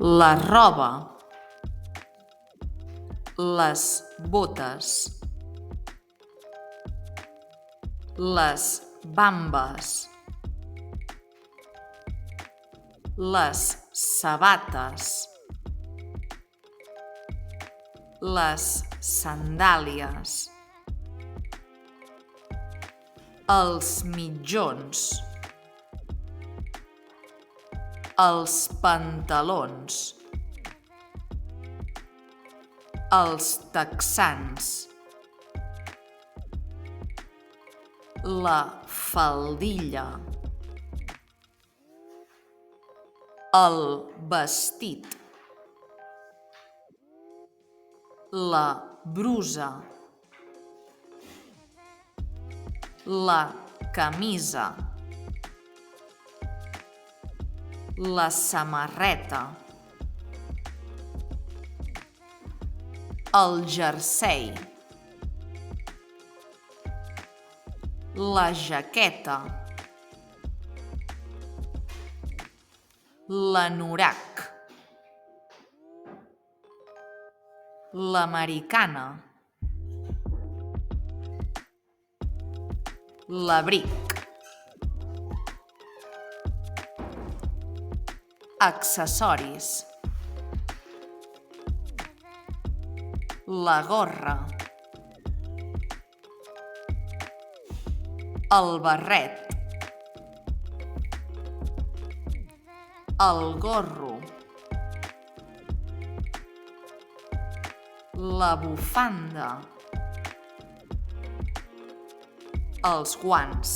la roba, les botes, les bambes, les sabates, les sandàlies, els mitjons, els pantalons, els texans, la faldilla, el vestit, la brusa, la camisa, la samarreta, el jersei, la jaqueta, l'anorac, l'americana, l'abric, accessoris, la gorra, el barret, el gorro, la bufanda, els guants.